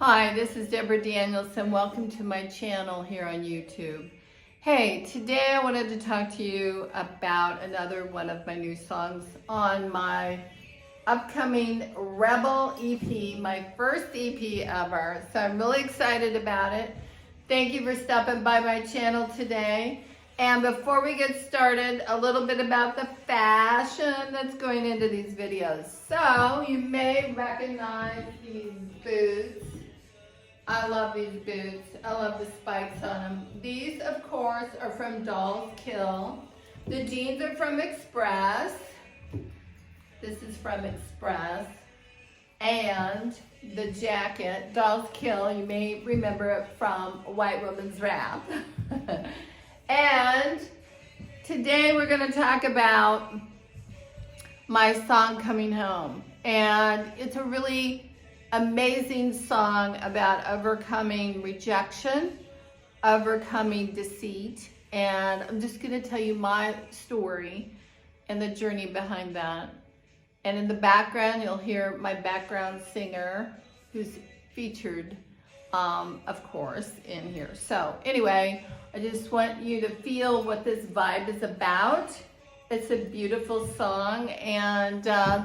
Hi, this is Debra Danielsen. Welcome to my channel here on YouTube. Hey, today I wanted to talk to you about another one of my new songs on my upcoming Rebel EP, my first EP ever. So I'm really excited about it. Thank you for stopping by my channel today. And before we get started, a little bit about the fashion that's going into these videos. So you may recognize these boots. I love these boots. I love the spikes on them. These, of course, are from Dolls Kill. The jeans are from Express. This is from Express. And the jacket, Dolls Kill, you may remember it from White Woman's Rap. And today we're going to talk about my song Coming Home. And it's a really amazing song about overcoming rejection, overcoming deceit, and I'm just going to tell you my story and the journey behind that. And in the background, you'll hear my background singer, who's featured, of course, in here. So anyway, I just want you to feel what this vibe is about. It's a beautiful song, and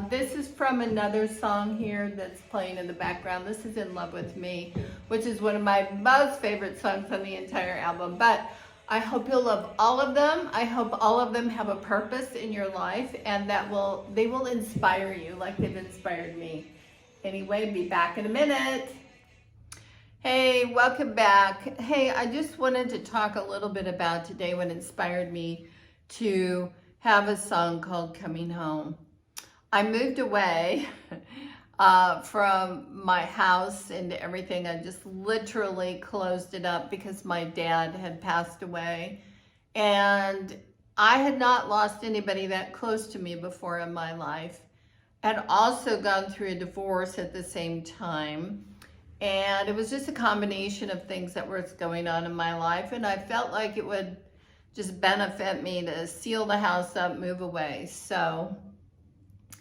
this is from another song here that's playing in the background. This is In Love With Me, which is one of my most favorite songs on the entire album. But I hope you'll love all of them. I hope all of them have a purpose in your life, and that they will inspire you like they've inspired me. Anyway, be back in a minute. Hey, welcome back. Hey, I just wanted to talk a little bit about today what inspired me to have a song called Coming Home. I moved away from my house and everything. I just literally closed it up because my dad had passed away. And I had not lost anybody that close to me before in my life. I'd also gone through a divorce at the same time. And it was just a combination of things that were going on in my life. And I felt like it would just benefit me to seal the house up, move away. So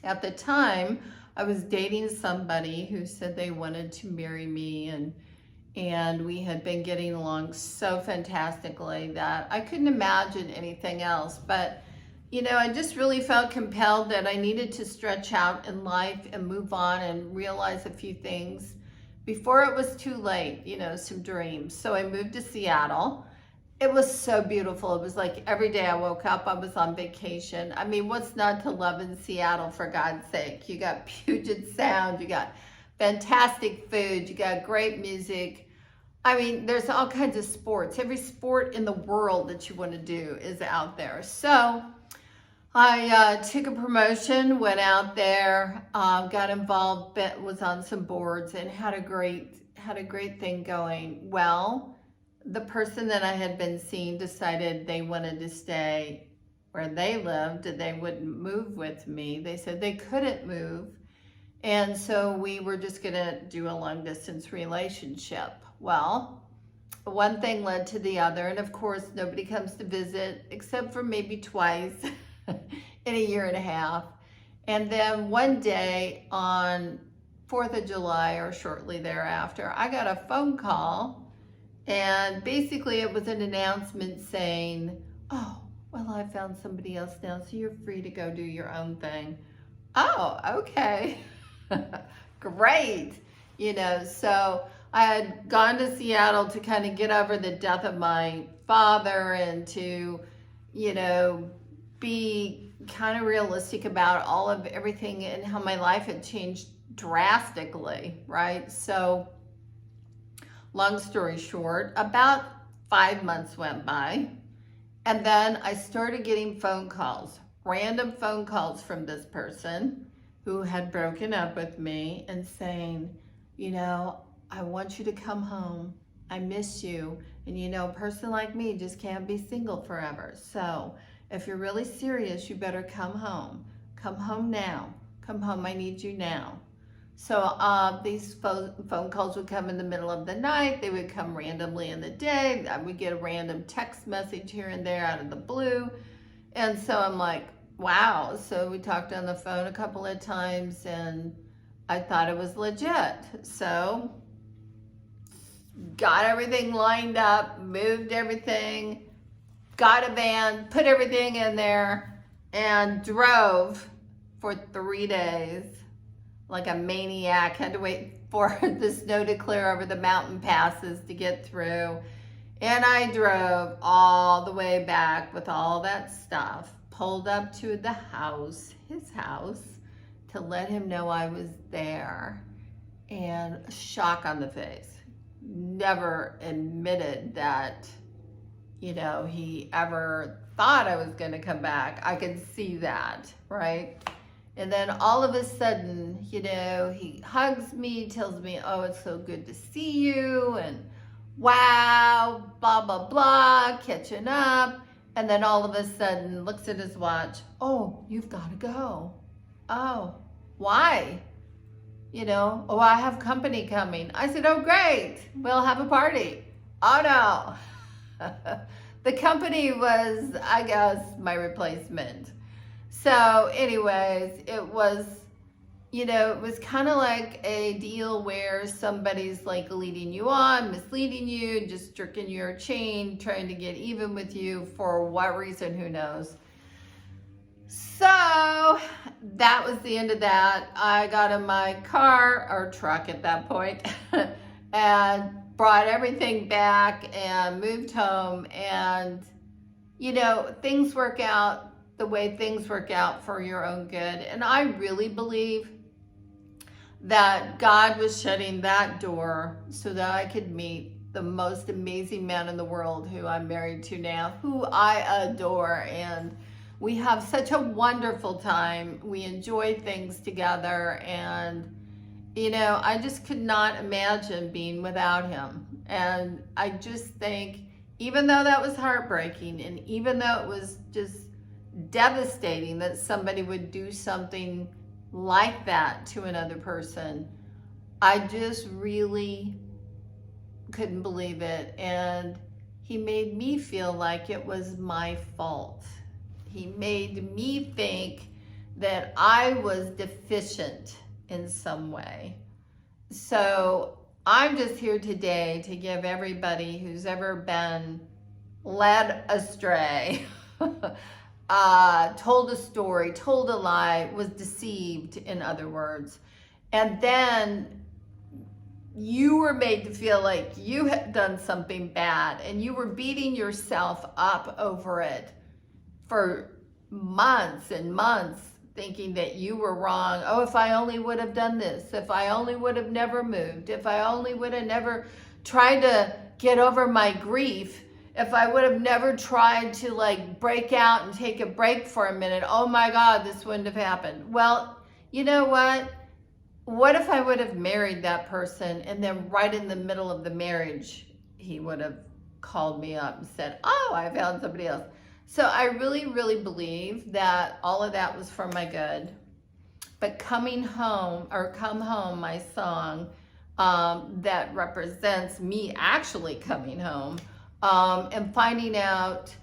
at the time, I was dating somebody who said they wanted to marry me, and we had been getting along so fantastically that I couldn't imagine anything else. But you know, I just really felt compelled that I needed to stretch out in life and move on and realize a few things before it was too late, you know, some dreams. So I moved to Seattle. It was so beautiful. It was like every day I woke up, I was on vacation. I mean, what's not to love in Seattle, for God's sake? You got Puget Sound, you got fantastic food, you got great music. I mean, there's all kinds of sports. Every sport in the world that you want to do is out there. So I took a promotion, went out there, got involved, was on some boards, and had a great thing going. Well, the person that I had been seeing decided they wanted to stay where they lived and they wouldn't move with me. They said they couldn't move. And so we were just gonna do a long distance relationship. Well, one thing led to the other. And of course, nobody comes to visit except for maybe twice in a year and a half. And then one day on 4th of July or shortly thereafter, I got a phone call. And basically it was an announcement saying, oh, well, I found somebody else now, so you're free to go do your own thing. Oh, okay. Great. You know, so I had gone to Seattle to kind of get over the death of my father and to, you know, be kind of realistic about all of everything and how my life had changed drastically, right? So long story short, about 5 months went by, and then I started getting phone calls, random phone calls from this person who had broken up with me and saying, you know, I want you to come home. I miss you. And you know, a person like me just can't be single forever. So if you're really serious, you better come home. Come home now. Come home, I need you now. So these phone calls would come in the middle of the night. They would come randomly in the day. I would get a random text message here and there out of the blue. And so I'm like, wow. So we talked on the phone a couple of times and I thought it was legit. So got everything lined up, moved everything, got a van, put everything in there, and drove for 3 days like a maniac. Had to wait for the snow to clear over the mountain passes to get through. And I drove all the way back with all that stuff, pulled up to the house, his house, to let him know I was there. And a shock on the face. Never admitted that, you know, he ever thought I was going to come back. I could see that, right? And then all of a sudden, you know, he hugs me, tells me, oh, it's so good to see you, and wow, blah, blah, blah, catching up. And then all of a sudden looks at his watch. Oh, you've got to go. Oh, why? You know, oh, I have company coming. I said, oh, great. We'll have a party. Oh, no. The company was, I guess, my replacement. So anyways, it was, you know, it was kind of like a deal where somebody's like leading you on, misleading you, just jerking your chain, trying to get even with you for what reason, who knows. So that was the end of that. I got in my car, or truck at that point, and brought everything back and moved home. And, you know, things work out the way things work out for your own good. And I really believe that God was shutting that door so that I could meet the most amazing man in the world, who I'm married to now, who I adore. And we have such a wonderful time. We enjoy things together. And, you know, I just could not imagine being without him. And I just think, even though that was heartbreaking, and even though it was just devastating that somebody would do something like that to another person, I just really couldn't believe it. And he made me feel like it was my fault. He made me think that I was deficient in some way. So I'm just here today to give everybody who's ever been led astray, told a story, told a lie, was deceived, in other words, and then you were made to feel like you had done something bad, and you were beating yourself up over it for months and months, thinking that you were wrong. Oh, if I only would have done this, if I only would have never moved, if I only would have never tried to get over my grief, if I would have never tried to like break out and take a break for a minute, oh my God, this wouldn't have happened. Well, you know what? What if I would have married that person, and then right in the middle of the marriage, he would have called me up and said, oh, I found somebody else. So I really, really believe that all of that was for my good. But Coming Home, or Come Home, my song, that represents me actually coming home, and finding out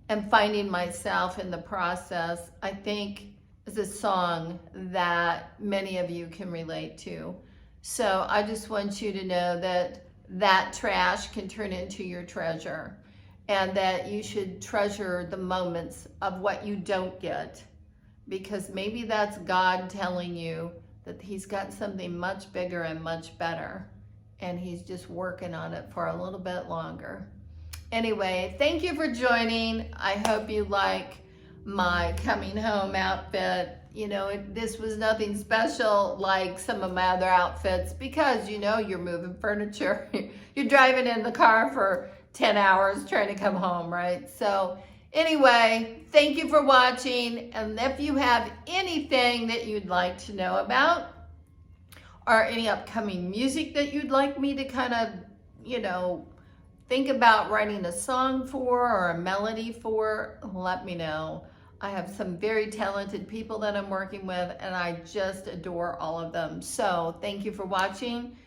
and finding myself in the process, I think is a song that many of you can relate to. So I just want you to know that that trash can turn into your treasure, and that you should treasure the moments of what you don't get, because maybe that's God telling you that he's got something much bigger and much better, and he's just working on it for a little bit longer. Anyway, thank you for joining. I hope you like my coming home outfit. You know, this was nothing special like some of my other outfits, because, you know, you're moving furniture. You're driving in the car for 10 hours trying to come home, right? So anyway, thank you for watching. And if you have anything that you'd like to know about, or any upcoming music that you'd like me to kind of, you know, think about writing a song for, or a melody for, let me know. I have some very talented people that I'm working with, and I just adore all of them. So thank you for watching.